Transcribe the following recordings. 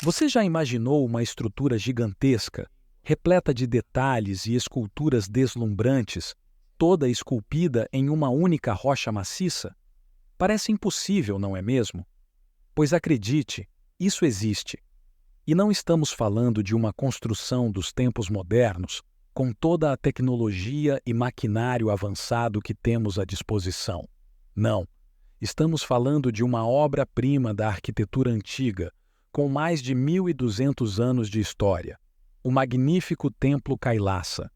Você já imaginou uma estrutura gigantesca, repleta de detalhes e esculturas deslumbrantes, toda esculpida em uma única rocha maciça? Parece impossível, não é mesmo? Pois acredite, isso existe. E não estamos falando de uma construção dos tempos modernos, com toda a tecnologia e maquinário avançado que temos à disposição. Não. Estamos falando de uma obra-prima da arquitetura antiga, com mais de 1.200 anos de história, o magnífico Templo Kailasa.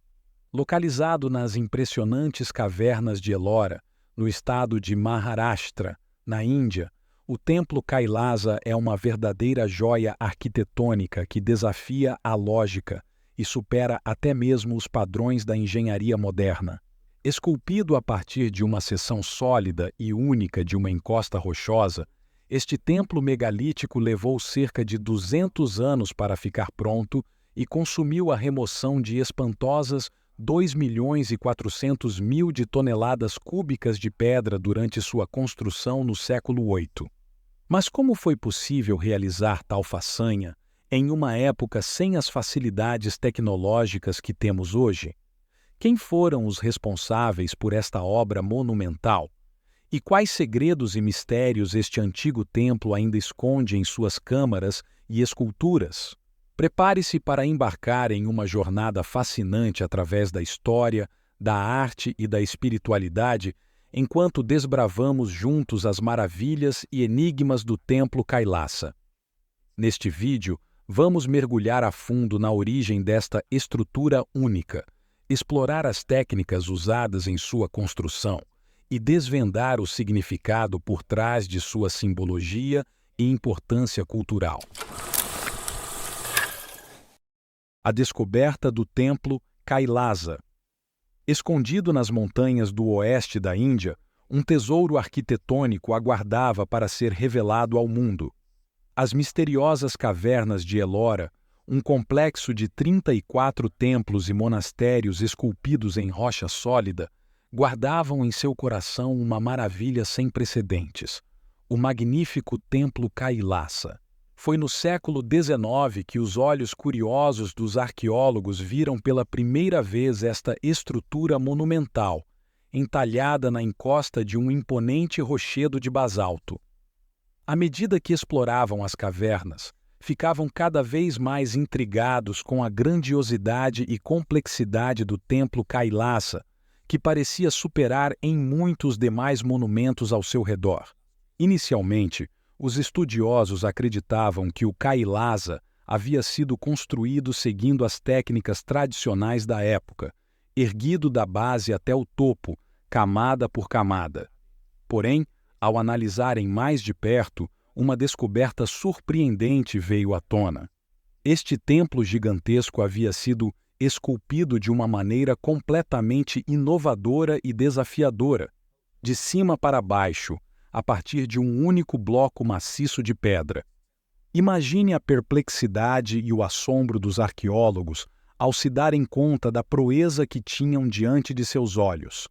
Localizado nas impressionantes cavernas de Ellora, no estado de Maharashtra, na Índia, o Templo Kailasa é uma verdadeira joia arquitetônica que desafia a lógica e supera até mesmo os padrões da engenharia moderna. Esculpido a partir de uma seção sólida e única de uma encosta rochosa, este templo megalítico levou cerca de 200 anos para ficar pronto e consumiu a remoção de espantosas 2.400.000 de toneladas cúbicas de pedra durante sua construção no século VIII. Mas como foi possível realizar tal façanha em uma época sem as facilidades tecnológicas que temos hoje? Quem foram os responsáveis por esta obra monumental? E quais segredos e mistérios este antigo templo ainda esconde em suas câmaras e esculturas? Prepare-se para embarcar em uma jornada fascinante através da história, da arte e da espiritualidade, enquanto desbravamos juntos as maravilhas e enigmas do Templo Kailasa. Neste vídeo, vamos mergulhar a fundo na origem desta estrutura única, explorar as técnicas usadas em sua construção e desvendar o significado por trás de sua simbologia e importância cultural. A descoberta do Templo Kailasa. Escondido nas montanhas do oeste da Índia, um tesouro arquitetônico aguardava para ser revelado ao mundo. As misteriosas cavernas de Ellora, um complexo de 34 templos e monastérios esculpidos em rocha sólida, guardavam em seu coração uma maravilha sem precedentes: o magnífico Templo Kailasa. Foi no século XIX que os olhos curiosos dos arqueólogos viram pela primeira vez esta estrutura monumental, entalhada na encosta de um imponente rochedo de basalto. À medida que exploravam as cavernas, ficavam cada vez mais intrigados com a grandiosidade e complexidade do Templo Kailasa, que parecia superar em muitos demais monumentos ao seu redor. Inicialmente, os estudiosos acreditavam que o Kailasa havia sido construído seguindo as técnicas tradicionais da época, erguido da base até o topo, camada por camada. Porém, ao analisarem mais de perto, uma descoberta surpreendente veio à tona. Este templo gigantesco havia sido esculpido de uma maneira completamente inovadora e desafiadora, de cima para baixo, a partir de um único bloco maciço de pedra. Imagine a perplexidade e o assombro dos arqueólogos ao se darem conta da proeza que tinham diante de seus olhos.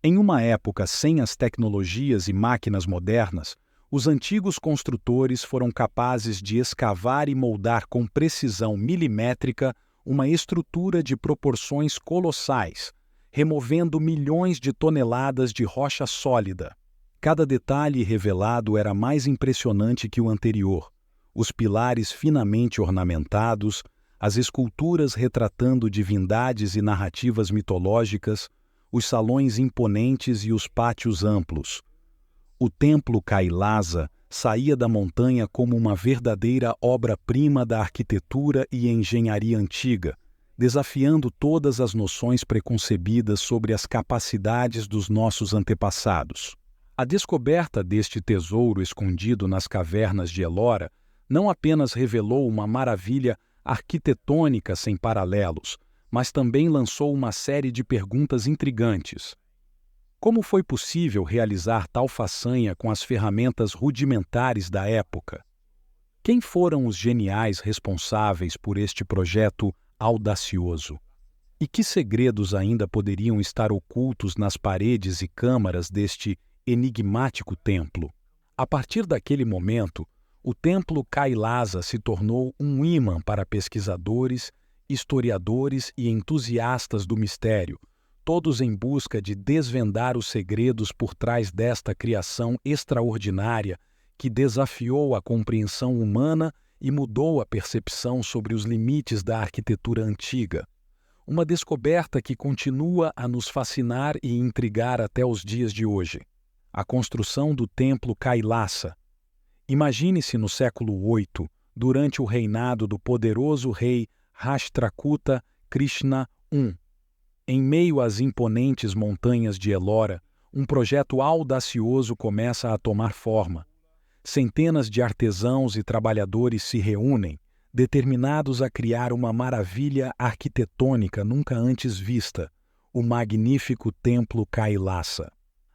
Em uma época sem as tecnologias e máquinas modernas, os antigos construtores foram capazes de escavar e moldar com precisão milimétrica uma estrutura de proporções colossais, removendo milhões de toneladas de rocha sólida. Cada detalhe revelado era mais impressionante que o anterior: os pilares finamente ornamentados, as esculturas retratando divindades e narrativas mitológicas, os salões imponentes e os pátios amplos. O Templo Kailasa saía da montanha como uma verdadeira obra-prima da arquitetura e engenharia antiga, desafiando todas as noções preconcebidas sobre as capacidades dos nossos antepassados. A descoberta deste tesouro escondido nas cavernas de Ellora não apenas revelou uma maravilha arquitetônica sem paralelos, mas também lançou uma série de perguntas intrigantes. Como foi possível realizar tal façanha com as ferramentas rudimentares da época? Quem foram os geniais responsáveis por este projeto audacioso? E que segredos ainda poderiam estar ocultos nas paredes e câmaras deste enigmático templo? A partir daquele momento, o templo Kailasa se tornou um ímã para pesquisadores, historiadores e entusiastas do mistério, todos em busca de desvendar os segredos por trás desta criação extraordinária que desafiou a compreensão humana e mudou a percepção sobre os limites da arquitetura antiga. Uma descoberta que continua a nos fascinar e intrigar até os dias de hoje. A construção do templo Kailasa. Imagine-se no século VIII, durante o reinado do poderoso rei Rashtrakuta Krishna I. Em meio às imponentes montanhas de Ellora, um projeto audacioso começa a tomar forma. Centenas de artesãos e trabalhadores se reúnem, determinados a criar uma maravilha arquitetônica nunca antes vista, o magnífico templo Kailasa.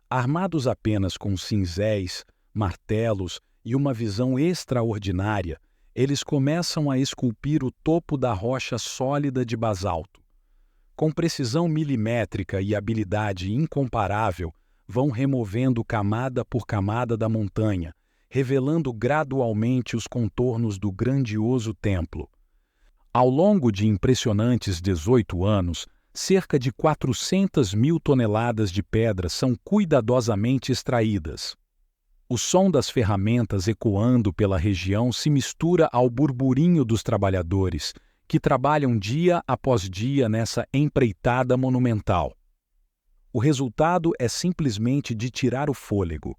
Armados apenas com cinzéis, martelos e uma visão extraordinária, eles começam a esculpir o topo da rocha sólida de basalto. Com precisão milimétrica e habilidade incomparável, vão removendo camada por camada da montanha, revelando gradualmente os contornos do grandioso templo. Ao longo de impressionantes 18 anos, cerca de 400.000 toneladas de pedra são cuidadosamente extraídas. O som das ferramentas ecoando pela região se mistura ao burburinho dos trabalhadores, que trabalham dia após dia nessa empreitada monumental. O resultado é simplesmente de tirar o fôlego.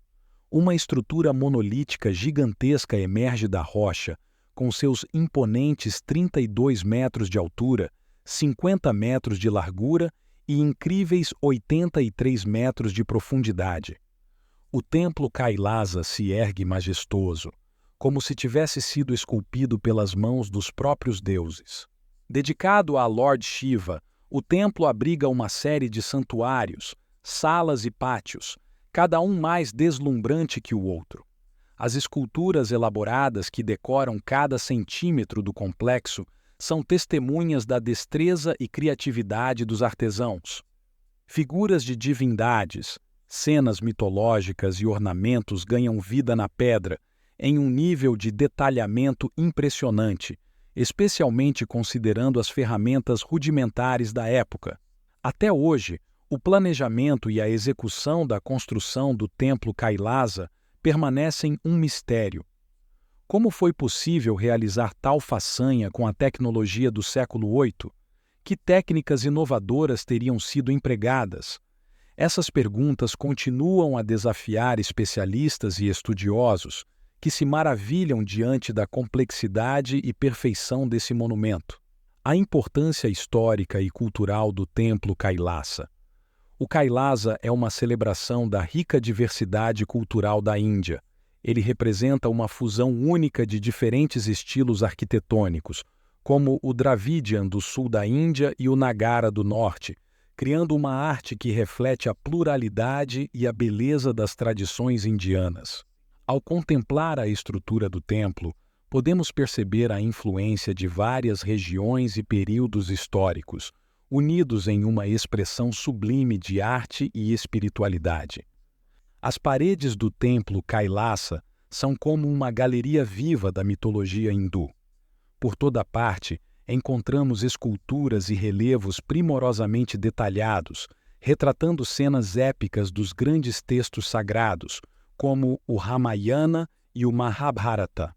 Uma estrutura monolítica gigantesca emerge da rocha, com seus imponentes 32 metros de altura, 50 metros de largura e incríveis 83 metros de profundidade. O templo Kailasa se ergue majestoso, como se tivesse sido esculpido pelas mãos dos próprios deuses. Dedicado a Lord Shiva, o templo abriga uma série de santuários, salas e pátios, cada um mais deslumbrante que o outro. As esculturas elaboradas que decoram cada centímetro do complexo são testemunhas da destreza e criatividade dos artesãos. Figuras de divindades, cenas mitológicas e ornamentos ganham vida na pedra em um nível de detalhamento impressionante, especialmente considerando as ferramentas rudimentares da época. Até hoje, o planejamento e a execução da construção do templo Kailasa permanecem um mistério. Como foi possível realizar tal façanha com a tecnologia do século VIII? Que técnicas inovadoras teriam sido empregadas? Essas perguntas continuam a desafiar especialistas e estudiosos, que se maravilham diante da complexidade e perfeição desse monumento. A importância histórica e cultural do templo Kailasa. O Kailasa é uma celebração da rica diversidade cultural da Índia. Ele representa uma fusão única de diferentes estilos arquitetônicos, como o Dravidian do sul da Índia e o Nagara do norte, criando uma arte que reflete a pluralidade e a beleza das tradições indianas. Ao contemplar a estrutura do templo, podemos perceber a influência de várias regiões e períodos históricos, unidos em uma expressão sublime de arte e espiritualidade. As paredes do templo Kailasa são como uma galeria viva da mitologia hindu. Por toda parte, encontramos esculturas e relevos primorosamente detalhados, retratando cenas épicas dos grandes textos sagrados, como o Ramayana e o Mahabharata.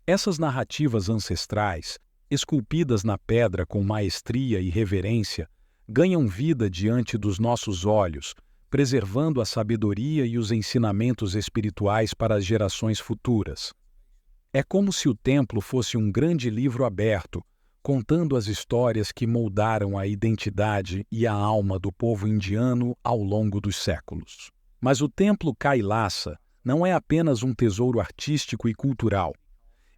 Essas narrativas ancestrais, esculpidas na pedra com maestria e reverência, ganham vida diante dos nossos olhos, preservando a sabedoria e os ensinamentos espirituais para as gerações futuras. É como se o templo fosse um grande livro aberto, contando as histórias que moldaram a identidade e a alma do povo indiano ao longo dos séculos. Mas o templo Kailasa não é apenas um tesouro artístico e cultural.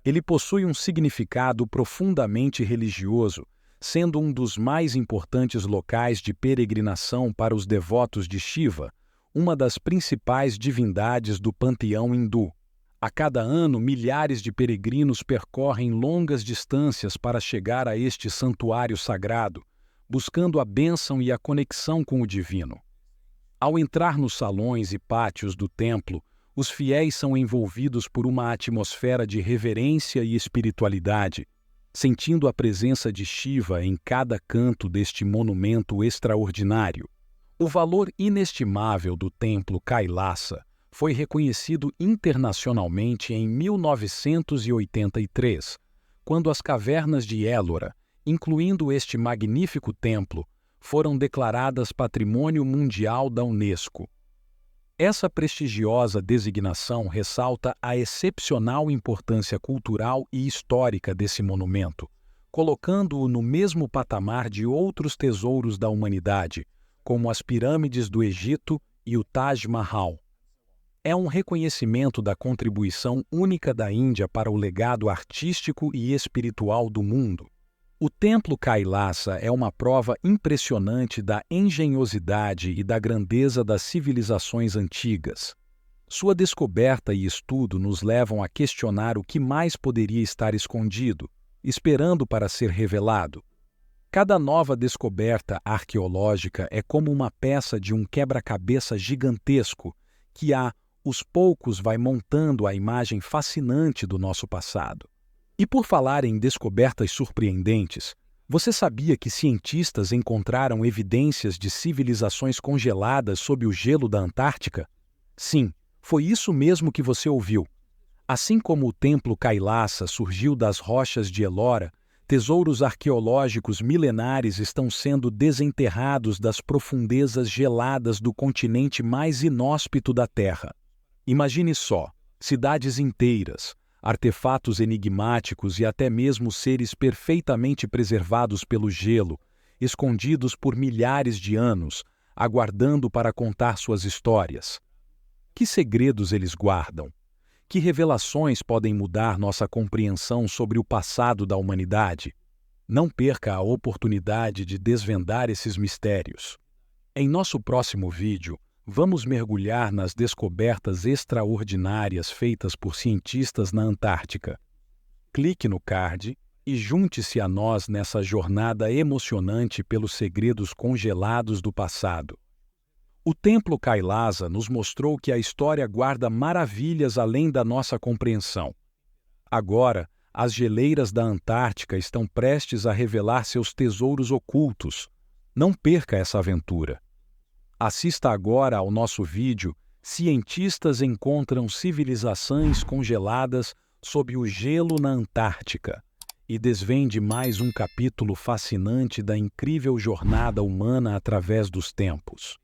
Ele possui um significado profundamente religioso, sendo um dos mais importantes locais de peregrinação para os devotos de Shiva, uma das principais divindades do panteão hindu. A cada ano, milhares de peregrinos percorrem longas distâncias para chegar a este santuário sagrado, buscando a bênção e a conexão com o divino. Ao entrar nos salões e pátios do templo, os fiéis são envolvidos por uma atmosfera de reverência e espiritualidade, sentindo a presença de Shiva em cada canto deste monumento extraordinário. O valor inestimável do templo Kailasa foi reconhecido internacionalmente em 1983, quando as cavernas de Ellora, incluindo este magnífico templo, foram declaradas Patrimônio Mundial da Unesco. Essa prestigiosa designação ressalta a excepcional importância cultural e histórica desse monumento, colocando-o no mesmo patamar de outros tesouros da humanidade, como as pirâmides do Egito e o Taj Mahal. É um reconhecimento da contribuição única da Índia para o legado artístico e espiritual do mundo. O Templo Kailasa é uma prova impressionante da engenhosidade e da grandeza das civilizações antigas. Sua descoberta e estudo nos levam a questionar o que mais poderia estar escondido, esperando para ser revelado. Cada nova descoberta arqueológica é como uma peça de um quebra-cabeça gigantesco que, aos poucos, vai montando a imagem fascinante do nosso passado. E por falar em descobertas surpreendentes, você sabia que cientistas encontraram evidências de civilizações congeladas sob o gelo da Antártica? Sim, foi isso mesmo que você ouviu. Assim como o Templo Kailasa surgiu das rochas de Ellora, tesouros arqueológicos milenares estão sendo desenterrados das profundezas geladas do continente mais inóspito da Terra. Imagine só, cidades inteiras, artefatos enigmáticos e até mesmo seres perfeitamente preservados pelo gelo, escondidos por milhares de anos, aguardando para contar suas histórias. Que segredos eles guardam? Que revelações podem mudar nossa compreensão sobre o passado da humanidade? Não perca a oportunidade de desvendar esses mistérios. Em nosso próximo vídeo, vamos mergulhar nas descobertas extraordinárias feitas por cientistas na Antártica. Clique no card e junte-se a nós nessa jornada emocionante pelos segredos congelados do passado. O Templo Kailasa nos mostrou que a história guarda maravilhas além da nossa compreensão. Agora, as geleiras da Antártica estão prestes a revelar seus tesouros ocultos. Não perca essa aventura. Assista agora ao nosso vídeo Cientistas encontram civilizações congeladas sob o gelo na Antártica e desvende mais um capítulo fascinante da incrível jornada humana através dos tempos.